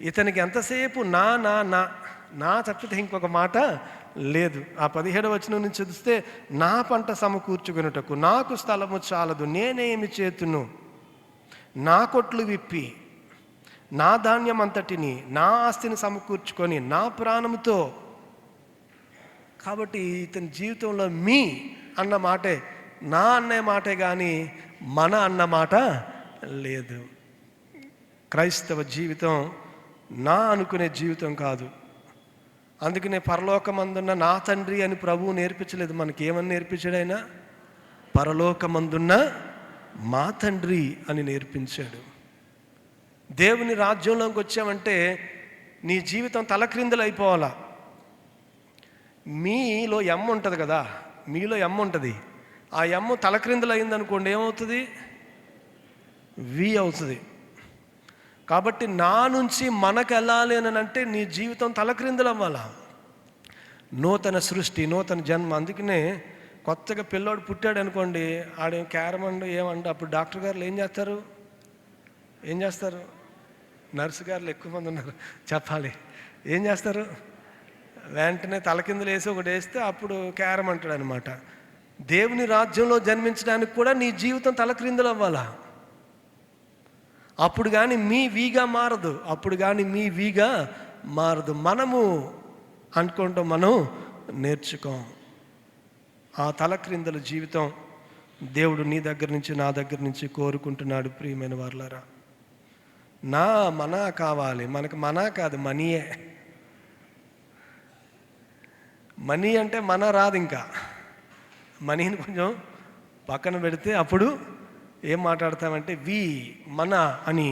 ఇతనికి ఎంతసేపు నా నా నా నా తప్పితే ఇంకొక మాట లేదు. ఆ 17వ వచనం నుంచి చూస్తే, నా పంట సమకూర్చుకున్నటకు నాకు స్థలము చాలదు, నేనేమి చేతును, నా కొట్లు విప్పి నా ధాన్యం అంతటిని, నా ఆస్తిని సమకూర్చుకొని నా ప్రాణంతో. కాబట్టి ఇతని జీవితంలో మీ అన్న మాటే, నా అనే మాటే కానీ మన అన్న మాట లేదు. క్రైస్తవ జీవితం నా అనుకునే జీవితం కాదు. అందుకనే పరలోకమందున్న నా తండ్రి అని ప్రభువు నేర్పించలేదు. మనకి ఏమని నేర్పించాడు ఆయన? పరలోకమందున్న మా తండ్రి అని నేర్పించాడు. దేవుని రాజ్యంలోకి వచ్చామంటే నీ జీవితం తలక్రిందులు అయిపోవాలా. మీలో ఎమ్మ ఉంటుంది కదా, మీలో ఎమ్మ ఉంటుంది. ఆ ఎమ్మ తలక్రిందులు అయిందనుకోండి, ఏమవుతుంది? వి అవుతుంది. కాబట్టి నా నుంచి మనకు వెళ్ళాలి అని అంటే నీ జీవితం తలక్రిందులు అవ్వాలా. నూతన సృష్టి, నూతన జన్మ. అందుకనే కొత్తగా పిల్లోడు పుట్టాడు అనుకోండి, ఆడేం క్యారమండు ఏమంటే అప్పుడు డాక్టర్ గారు ఏం చేస్తారు? నర్సు గారులు ఎక్కువ మంది ఉన్నారు చెప్పాలి. ఏం చేస్తారు? వెంటనే తలకిందులు వేసి ఒకటి వేస్తే అప్పుడు క్యారం అంటాడు అనమాట. దేవుని రాజ్యంలో జన్మించడానికి కూడా నీ జీవితం తలక్రిందులు అవ్వాలా. అప్పుడు కానీ మీ వీగా మారదు. మనము అనుకుంటాం, మనం నేర్చుకోం. ఆ తలక్రిందుల జీవితం దేవుడు నీ దగ్గర నుంచి, నా దగ్గర నుంచి కోరుకుంటున్నాడు. ప్రియమైన వారలారా, మనా కావాలి. మనకు మనా కాదు, మనీయే. మనీ అంటే మన రాదు. ఇంకా మనీని కొంచెం పక్కన పెడితే అప్పుడు ఏం మాట్లాడతామంటే మన అని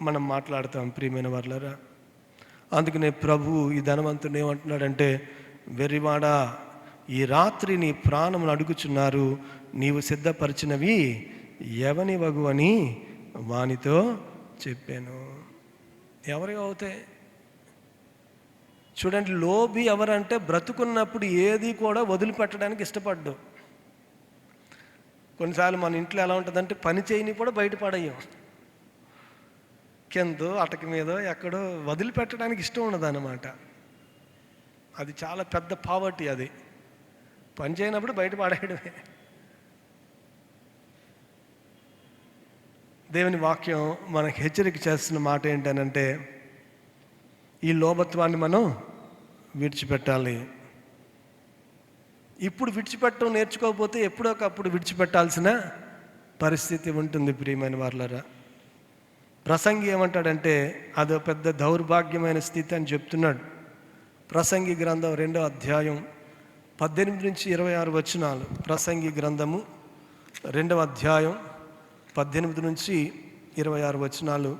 మనం మాట్లాడతాం. ప్రియమైన వాళ్ళరా, అందుకనే ప్రభు ఈ ధనవంతుడు ఏమంటున్నాడంటే, వెర్రివాడా, ఈ రాత్రి నీ ప్రాణమును అడుగుచున్నారు, నీవు సిద్ధపరిచినవి ఎవని వగు అని వానితో చెప్పాను. ఎవరి అవుతాయి చూడండి. లోబి ఎవరంటే బ్రతుకున్నప్పుడు ఏది కూడా వదిలిపెట్టడానికి ఇష్టపడ్డు. కొన్నిసార్లు మన ఇంట్లో ఎలా ఉంటుందంటే పని చేయని కూడా బయటపడయ్యం, కిందో అటక మీదో ఎక్కడో వదిలిపెట్టడానికి ఇష్టం ఉండదు అన్నమాట. అది చాలా పెద్ద పావర్టీ. అది పని చేయనప్పుడు బయట పడేయడమే. దేవుని వాక్యం మనకు హెచ్చరిక చేస్తున్న మాట ఏంటనంటే, ఈ లోభత్వాన్ని మనం విడిచిపెట్టాలి. ఇప్పుడు విడిచిపెట్టడం నేర్చుకోకపోతే ఎప్పుడోకప్పుడు విడిచిపెట్టాల్సిన పరిస్థితి ఉంటుంది. ప్రియమైన వాళ్ళరా, ప్రసంగి ఏమంటాడంటే అదో పెద్ద దౌర్భాగ్యమైన స్థితి అని చెప్తున్నాడు. ప్రసంగి గ్రంథం 2వ అధ్యాయం 18 నుంచి 26 వచనాలు. ప్రసంగి గ్రంథము 2వ అధ్యాయం 18 నుంచి 26 వచనాలు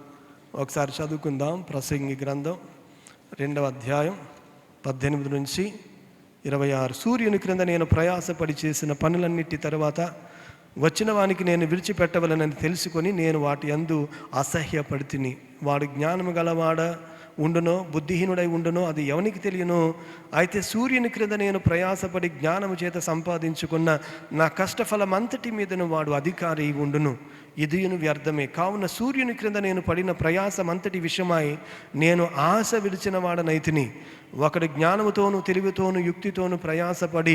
ఒకసారి చదువుకుందాం. ప్రసంగి గ్రంథం 2వ అధ్యాయం 18 నుంచి 26. సూర్యుని క్రింద నేను ప్రయాసపడి చేసిన పనులన్నిటి తర్వాత వచ్చిన వానికి నేను విడిచిపెట్టవలనని తెలుసుకొని నేను వాటి యందు అసహ్యపడితిని. వాడు జ్ఞానము గలవాడ ఉండునో బుద్ధిహీనుడై ఉండునో అది ఎవనికి తెలియను. అయితే సూర్యుని క్రింద నేను ప్రయాసపడి జ్ఞానము చేత సంపాదించుకున్న నా కష్టఫలమంతటి మీదను వాడు అధికారి ఉండును. ఇదియును వ్యర్థమే. కావున సూర్యుని క్రింద నేను పడిన ప్రయాసమంతటి విషయమై నేను ఆశ విడిచిన వాడనైతిని. ఒకడు జ్ఞానముతోనూ తెలివితోనూ యుక్తితోనూ ప్రయాసపడి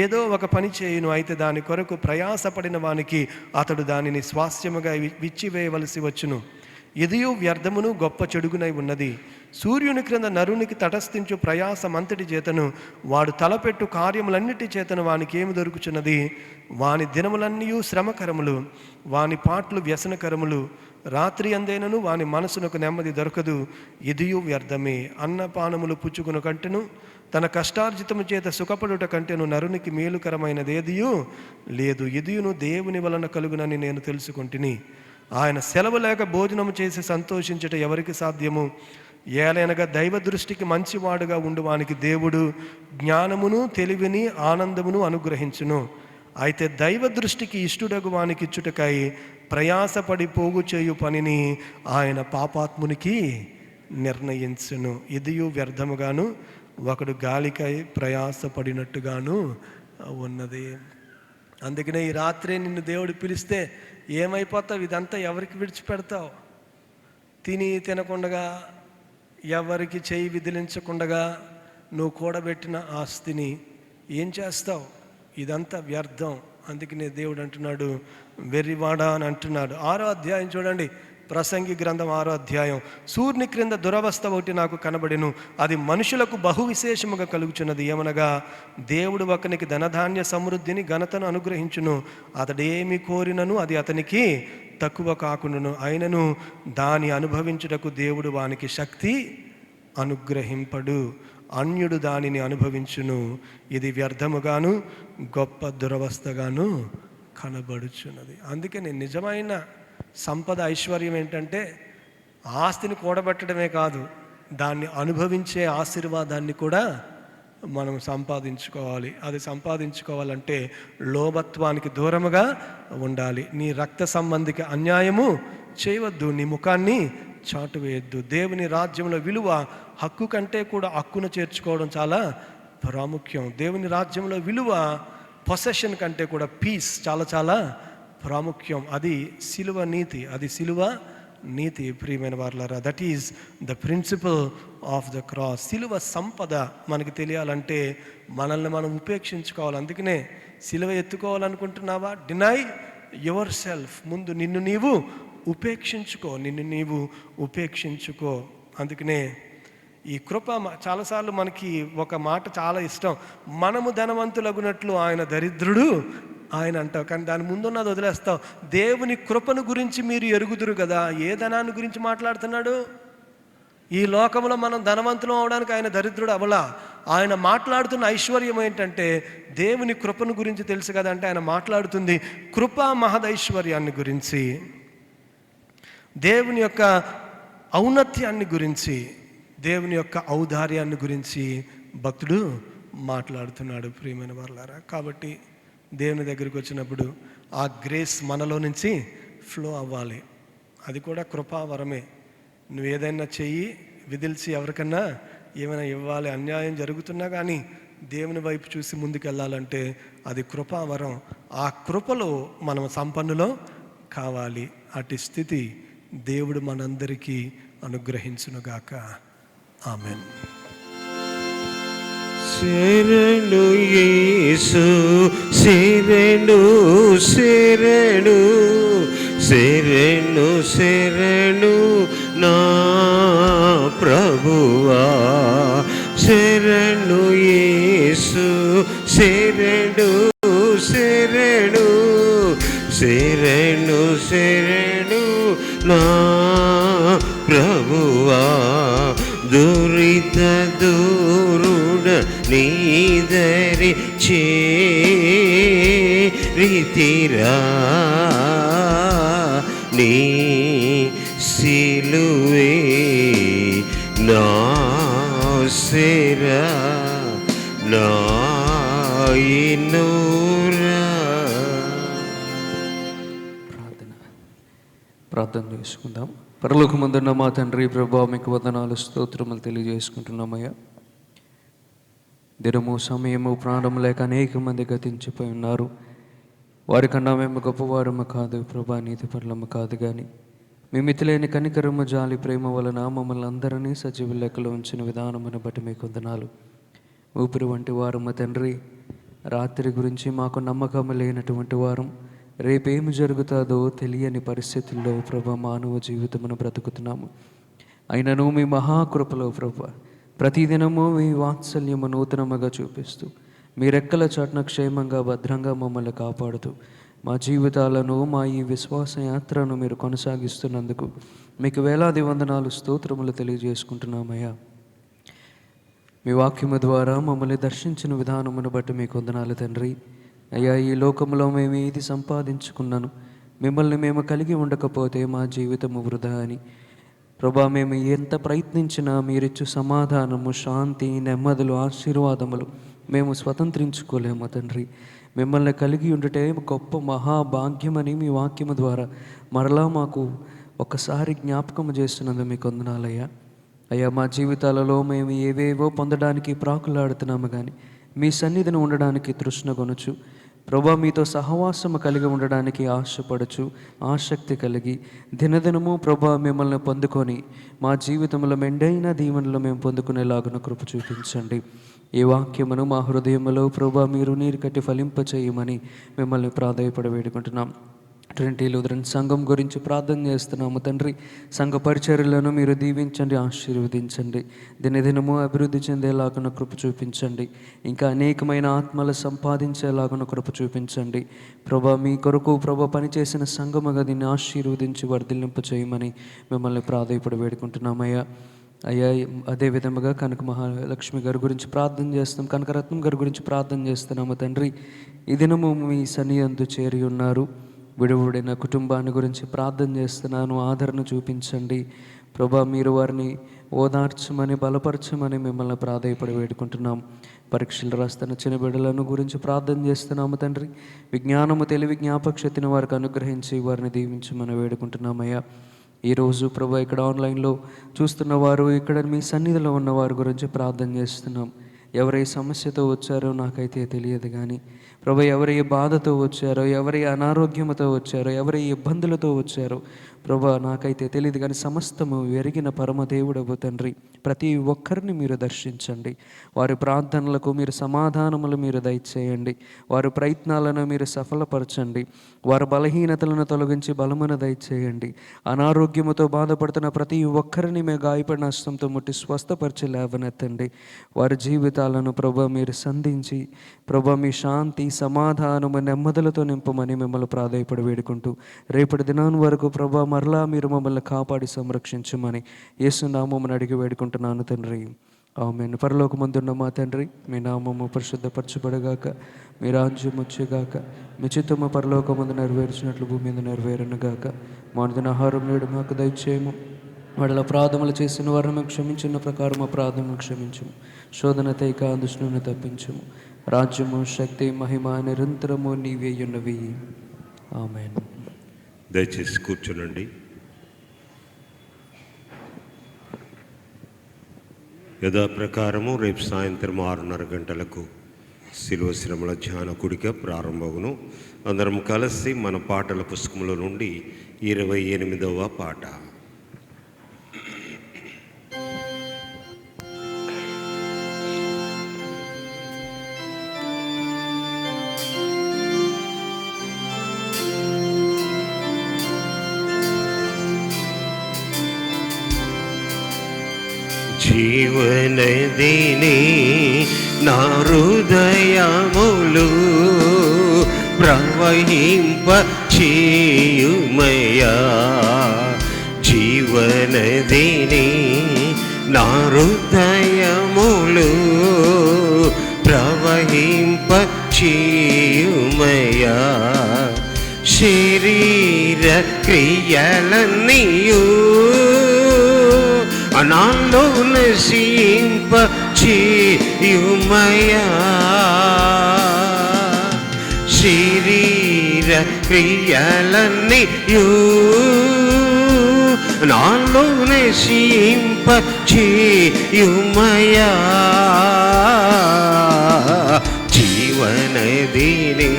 ఏదో ఒక పని చేయును. అయితే దాని కొరకు ప్రయాసపడిన వానికి అతడు దానిని స్వాస్థ్యముగా విచ్చివేయవలసి వచ్చును. ఇదియు వ్యర్థమును గొప్ప చెడుగునై ఉన్నది. సూర్యుని క్రింద నరునికి తటస్థించు ప్రయాసమంతటి చేతను వాడు తలపెట్టు కార్యములన్నిటి చేతను వానికి ఏమి దొరుకుచున్నది? వాని దినములన్నీ శ్రమకరములు, వాని పాటలు వ్యసనకరములు. రాత్రి అందైనను వాని మనసునకు నెమ్మది దొరకదు. ఇదియు వ్యర్థమే. అన్నపానములు పుచ్చుకును కంటెను తన కష్టార్జితము చేత సుఖపడుట కంటెను నరునికి మేలుకరమైనదేదియూ లేదు. ఇదియును దేవుని వలన కలుగునని నేను తెలుసుకొంటిని. ఆయన సెలవు లేక భోజనము చేసి సంతోషించుట ఎవరికి సాధ్యము? ఏలైనగా దైవ దృష్టికి మంచివాడుగా ఉండువానికి దేవుడు జ్ఞానమును తెలివిని ఆనందమును అనుగ్రహించును. అయితే దైవ దృష్టికి ఇష్టుడగు వానికి ఇచ్చుటకై ప్రయాసపడి పోగు చేయు పనిని ఆయన పాపాత్మునికి నిర్ణయించును. ఇదియు వ్యర్థముగాను ఒకడు గాలికై ప్రయాసపడినట్టుగాను ఉన్నది. అందుకనే ఈ రాత్రి నిన్ను దేవుడు పిలిస్తే ఏమైపోతావు? ఇదంతా ఎవరికి విడిచిపెడతావు? తినకుండగా ఎవరికి చేయి విదిలించకుండగా నువ్వు కూడబెట్టిన ఆస్తిని ఏం చేస్తావు? ఇదంతా వ్యర్థం. అందుకనే దేవుడు అంటున్నాడు, వెర్రివాడా అని అంటున్నాడు. 6వ అధ్యాయం చూడండి, ప్రసంగి గ్రంథం 6వ అధ్యాయం. సూర్యుని క్రింద దురవస్థ ఒకటి నాకు కనబడెను, అది మనుషులకు బహు విశేషముగా కలుగుచున్నది. ఏమనగా దేవుడు ఒకనికి ధనధాన్య సమృద్ధిని ఘనతను అనుగ్రహించును. అతడేమి కోరినను అది అతనికి తక్కువ కాకుండాను. అయినను దాని అనుభవించుటకు దేవుడు వానికి శక్తి అనుగ్రహింపడు. అన్యుడు దానిని అనుభవించును. ఇది వ్యర్థముగాను గొప్ప దురవస్థగాను కనబడుచున్నది. అందుకని నిజమైన సంపద ఐశ్వర్యం ఏంటంటే ఆస్తిని కూడబెట్టడమే కాదు, దాన్ని అనుభవించే ఆశీర్వాదాన్ని కూడా మనం సంపాదించుకోవాలి. అది సంపాదించుకోవాలంటే లోభత్వానికి దూరముగా ఉండాలి. నీ రక్త సంబంధిక అన్యాయము చేయవద్దు, నీ ముఖాన్ని చాటువేయద్దు. దేవుని రాజ్యంలో విలువ హక్కు కంటే కూడా హక్కును చేర్చుకోవడం చాలా ప్రాముఖ్యం. దేవుని రాజ్యంలో విలువ పొసెషన్ కంటే కూడా పీస్ చాలా చాలా ప్రాముఖ్యం. అది సిలువ నీతి, అది సిలువ నీతి. ప్రియమైన వారలారా, that is the principle of the cross. సిలువ సంపద మనకి తెలియాలంటే మనల్ని మనం ఉపేక్షించుకోవాలి. అందుకనే సిలువ ఎత్తుకోవాలనుకుంటున్నావా? Deny your self. ముందు నిన్ను నీవు ఉపేక్షించుకో, నిన్ను నీవు ఉపేక్షించుకో. అందుకనే ఈ కృప చాలాసార్లు మనకి ఒక మాట చాలా ఇష్టం, మనము ధనవంతులగునట్లు ఆయన దరిద్రుడు ఆయన అంటావు, కానీ దాని ముందున్నది వదిలేస్తావు. దేవుని కృపను గురించి మీరు ఎరుగుదురు కదా. ఏ ధనాన్ని గురించి మాట్లాడుతున్నాడు? ఈ లోకంలో మనం ధనవంతులం అవడానికి ఆయన దరిద్రుడు అవలా. ఆయన మాట్లాడుతున్న ఐశ్వర్యం ఏంటంటే దేవుని కృపను గురించి తెలుసు కదా. అంటే ఆయన మాట్లాడుతుంది కృపా మహదైశ్వర్యాన్ని గురించి, దేవుని యొక్క ఔన్నత్యాన్ని గురించి, దేవుని యొక్క ఔదార్యాన్ని గురించి భక్తుడు మాట్లాడుతున్నాడు. ప్రియమైన వారలారా, కాబట్టి దేవుని దగ్గరికి వచ్చినప్పుడు ఆ గ్రేస్ మనలో నుంచి ఫ్లో అవ్వాలి. అది కూడా కృపావరమే. నువ్వు ఏదైనా చెయ్యి విదిల్చి ఎవరికన్నా ఏమైనా ఇవ్వాలి, అన్యాయం జరుగుతున్నా కానీ దేవుని వైపు చూసి ముందుకు వెళ్ళాలంటే అది కృపావరం. ఆ కృపలో మనం సంపన్నులో కావాలి. అటు స్థితి దేవుడు మనందరికీ అనుగ్రహించునుగాక. ఆమేన్. శరణు యేసు, శరణు శరణు, శరణు శరణు నా ప్రభువా. శరణు యేసు, శరణు శరణు, శరణు శరణు నా ప్రభువా. దురిత దూరుడ నీదరి చేరితిరా, నీ సిలువే నాసిరా నాయనూరా. ప్రార్థన చేసుకుందాం. పరలోకమందున్న మా తండ్రి ప్రభువా, మీకు వందనాలు స్తోత్రములు తెలియజేసుకుంటున్నామయ్యా. దినము సమయము ప్రాణం లేక అనేక మంది గతించిపోయి ఉన్నారు. వారికన్నా మేము గొప్పవారము కాదు ప్రభా, నీతి పరులము కాదు, కానీ మీ మితిలేని కనికరము జాలి ప్రేమ వలన మమ్మల్ని అందరినీ సజీవ లెక్కలో ఉంచిన విధానమును బట్టి మీకు వందనాలు. ఊపిరి వంటి వారము తండ్రి, రాత్రి గురించి మాకు నమ్మకం లేనటువంటి వారం, రేపేమి జరుగుతుందో తెలియని పరిస్థితుల్లో ప్రభా మానవ జీవితమును బ్రతుకుతున్నాము. అయినను మీ మహాకృపలో ప్రభా ప్రతిదినము మీ వాత్సల్యము నూతనముగా చూపిస్తూ మీ రెక్కల చాటున క్షేమంగా భద్రంగా మమ్మల్ని కాపాడుతూ మా జీవితాలను, మా ఈ విశ్వాస యాత్రను మీరు కొనసాగిస్తున్నందుకు మీకు వేలాది వందనాలు స్తోత్రములు తెలియజేసుకుంటున్నామయ్యా. మీ వాక్యము ద్వారా మమ్మల్ని దర్శించిన విధానమును బట్టి మీకు వందనాలు తండ్రి. అయ్యా, ఈ లోకంలో మేము ఏది సంపాదించుకున్నాను, మిమ్మల్ని మేము కలిగి ఉండకపోతే మా జీవితము వృధా అని ప్రభా, మేము ఎంత ప్రయత్నించినా మీరిచ్చు సమాధానము, శాంతి, నెమ్మదులు, ఆశీర్వాదములు మేము స్వతంత్రించుకోలేము తండ్రి. మిమ్మల్ని కలిగి ఉండుటే గొప్ప మహాభాగ్యమని మీ వాక్యము ద్వారా మరలా మాకు ఒకసారి జ్ఞాపకం చేస్తున్నందుకు మీకు వందనాలయ్యా. అయ్యా, మా జీవితాలలో మేము ఏవేవో పొందడానికి ప్రాకులాడుతున్నాము, కానీ మీ సన్నిధిని ఉండడానికి తృష్ణ కొనుచు ప్రభా, మీతో సహవాసము కలిగి ఉండడానికి ఆశపడచ్చు, ఆసక్తి కలిగి దినదినము ప్రభా మిమ్మల్ని పొందుకొని మా జీవితంలో మెండైన దీవెనలు మేము పొందుకునేలాగున కృప చూపించండి. ఈ వాక్యమును మా హృదయములో ప్రభా మీరు నీరు కట్టి ఫలింపచేయమని మిమ్మల్ని ప్రాధేయపడి వేడుకుంటున్నాం. ట్రినిటీ లూథరన్ సంఘం గురించి ప్రార్థన చేస్తున్నాము తండ్రి. సంఘ పరిచర్యలను మీరు దీవించండి, ఆశీర్వదించండి, దినదినము అభివృద్ధి చెందేలాగున కృప చూపించండి. ఇంకా అనేకమైన ఆత్మలు సంపాదించేలాగున కృప చూపించండి ప్రభా. మీ కొరకు ప్రభా పనిచేసిన సంఘముగా దీన్ని ఆశీర్వదించి వర్ధిల్లింప చేయమని మిమ్మల్ని ప్రాధేయపడి వేడుకుంటున్నామయ్యా. అయ్యా, అదే విధముగా కనక మహాలక్ష్మి గారి గురించి ప్రార్థన చేస్తాం, కనకరత్నం గారి గురించి ప్రార్థన చేస్తున్నాము తండ్రి. ఈ దినము మీ సన్నిధి చేరి ఉన్నారు. విడువడిన కుటుంబాన్ని గురించి ప్రార్థన చేస్తున్నాను, ఆదరణ చూపించండి ప్రభా. మీరు వారిని ఓదార్చమని, బలపరచమని మిమ్మల్ని ప్రాధేయపడి వేడుకుంటున్నాం. పరీక్షలు రాస్తున్న చిన్న బిడ్డలను గురించి ప్రార్థన చేస్తున్నాము తండ్రి. విజ్ఞానము, తెలివి, జ్ఞాపకశక్తిని వారికి అనుగ్రహించి వారిని దీవించమని వేడుకుంటున్నామయ్యా. ఈరోజు ప్రభా ఇక్కడ ఆన్లైన్లో చూస్తున్న వారు, ఇక్కడ మీ సన్నిధిలో ఉన్న వారి గురించి ప్రార్థన చేస్తున్నాం. ఎవరి సమస్యతో వచ్చారో నాకైతే తెలియదు, కానీ ప్రభా ఎవరి బాధతో వచ్చారో, ఎవరి అనారోగ్యంతో వచ్చారో, ఎవరి ఇబ్బందులతో వచ్చారో ప్రభా నాకైతే తెలియదు, కానీ సమస్తము ఎరిగిన పరమదేవుడవు తండ్రి. ప్రతి ఒక్కరిని మీరు దర్శించండి. వారి ప్రార్థనలకు మీరు సమాధానములు మీరు దయచేయండి. వారి ప్రయత్నాలను మీరు సఫలపరచండి. వారి బలహీనతలను తొలగించి బలమును దయచేయండి. అనారోగ్యముతో బాధపడుతున్న ప్రతి ఒక్కరిని మీ గాయపడిన హస్తంతో ముట్టి స్వస్థపరిచి లేవనెత్తండి. వారి జీవితాలను ప్రభా మీరు సంధించి ప్రభా మీ శాంతి, సమాధానము నెమ్మదులతో నింపమని మిమ్మల్ని ప్రాధేయపడి వేడుకుంటూ రేపటి దినాన్ని వరకు ప్రభా మరలా మీరు మమ్మల్ని కాపాడి సంరక్షించమని యేసు నామమును అడిగి వేడుకుంటున్నాను తండ్రి. ఆమేన్. పరలోకమందున్న మా తండ్రి, మీ నామము పరిశుద్ధపరచబడగాక, మీ రాజ్యం వచ్చేగాక, మీ చిత్తము పరలోకమందు నెరవేర్చినట్లు భూమి మీద నెరవేరునుగాక. మా అనుదిన ఆహారం నేడు మాకు దయచేయము. వాడిలో ప్రార్థనలు చేసిన వారిని మేము క్షమించిన ప్రకారం మా ప్రార్థనలు క్షమించము. శోధన తైక దుష్టుని తప్పించము. రాజ్యము, శక్తి, మహిమ నిరంతరము నీవే ఉన్నవి. ఆమేన్. దయచేసి కూర్చోనండి. యథాప్రకారము రేపు సాయంత్రం 6:30 గంటలకు శిలువ శ్రమల ధ్యాన కూడిక ప్రారంభమును. అందరం కలిసి మన పాటల పుస్తకంలో నుండి 28వ పాట. జీవనదిని నా హృదయములు ప్రవహింప చేయుమయ్యా. జీవనదిని నా హృదయములు ప్రవహింప చేయుమయ్యా. శరీర క్రియలన్నీయు నాలో నశింప చేయుమయ్యా. శరీర క్రియలన్నీయు నాలో నశింప చేయుమయ్యా. జీవనదిని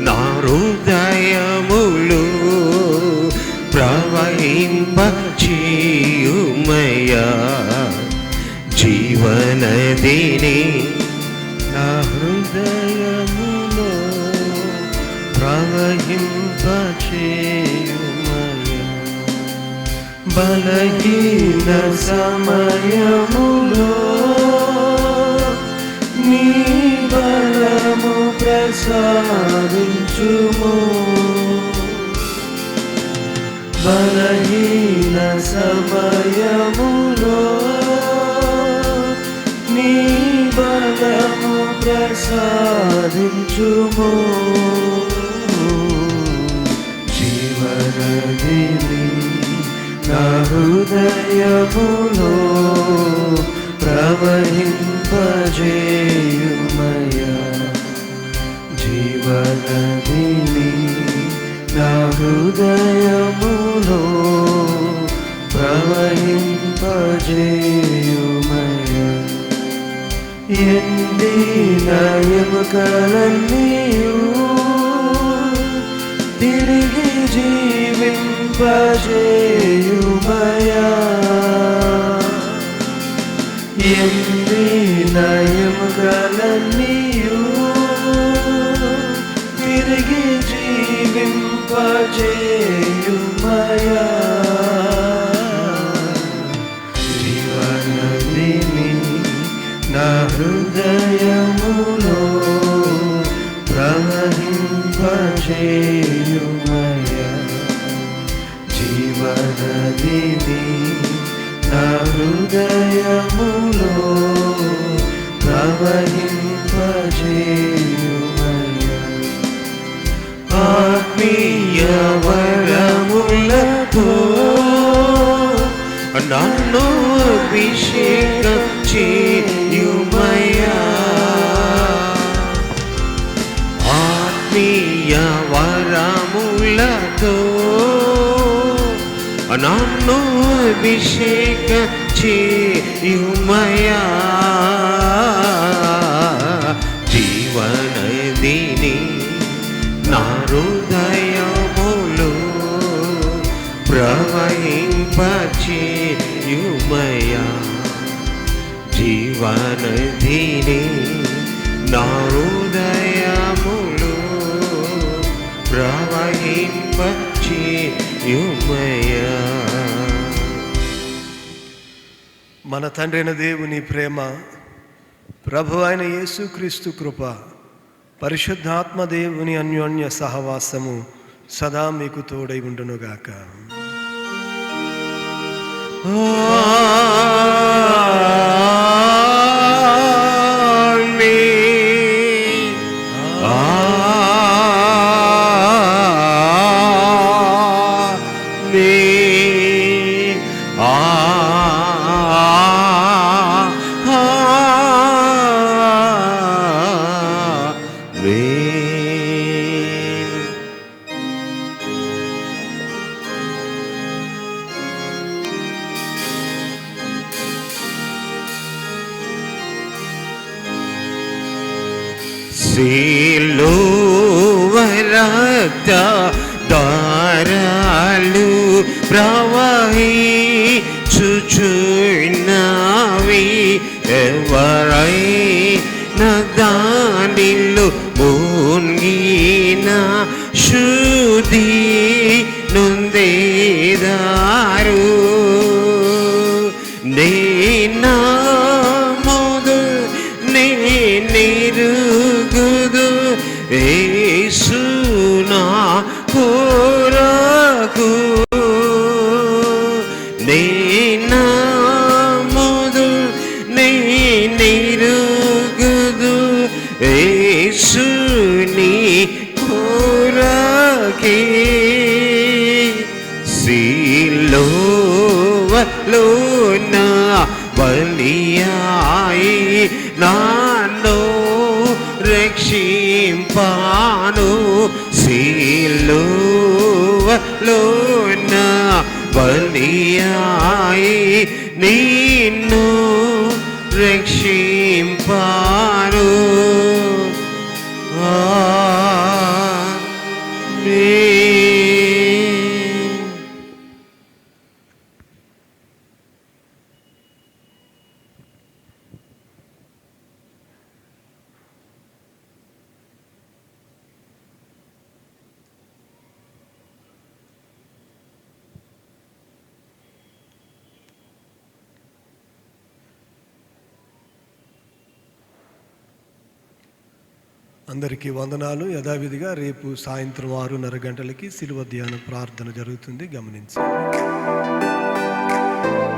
నా హృదయములు ప్రవహింప చేయుమయ్యా. జీవనదిని నా హృదయములో ప్రవహింప చేయుమయ్యా. బలహీన సమయములో నీ బలము ప్రసాదించుము. బలహీన సమయములో నీ బలము ప్రసాదించుము. జీవనదిని నా హృదయములో ప్రవహింపజేయుమయ్యా. జీవనదిని నా హృదయములో ప్రవహింపజేయుమయ్యా. ఎండిన ఎముకలన్నీయు తిరిగి జీవింపజేయుమయ్యా. ఎండిన ఎముకలన్నీయు తిరిగి జీవింపజేయుమయ్యా. జీవనదిని నా హృదయములో ప్రవహింపజేయుమయ్యా. జీవనదిని నా హృదయములో ప్రవహింపజేయుమయ్యా. ఆత్మీయ వరములతో నన్ను అభిషేకం చేయుమయ్యా. ఆత్మీయ వరములతో నన్ను అభిషేకం చేయుమయ్యా. జీవనదిని నా హృదయములో ప్రవహింపచేయుమయ్యా. జీవనదిని నా హృదయములో ప్రవహింపచేయుమయ్యా. మన తండ్రి అయిన దేవుని ప్రేమ, ప్రభు అయిన యేసుక్రీస్తు కృప, పరిశుద్ధాత్మ దేవుని అన్యోన్య సహవాసము సదా మీకు తోడై ఉండునుగాక. సిలువ రక్త దారాలు ప్రవహించుచున్నవి, ఎవరైనా దానిలో మునిగిన శుద్ధి నొందేదారు. యేసు నా కొరకు నేనముదు నేనెరుగుదు, యేసు నీ కొరకే సిలువలో నా బలియాయి నన్ను రక్షింపాను. సిలువలో నా బలియాయి నిన్ను రక్షింపాను. అందరికీ వందనాలు. యథావిధిగా రేపు సాయంత్రం 6:30 గంటలకి శిలువ ధ్యాన ప్రార్థన జరుగుతుంది, గమనించండి.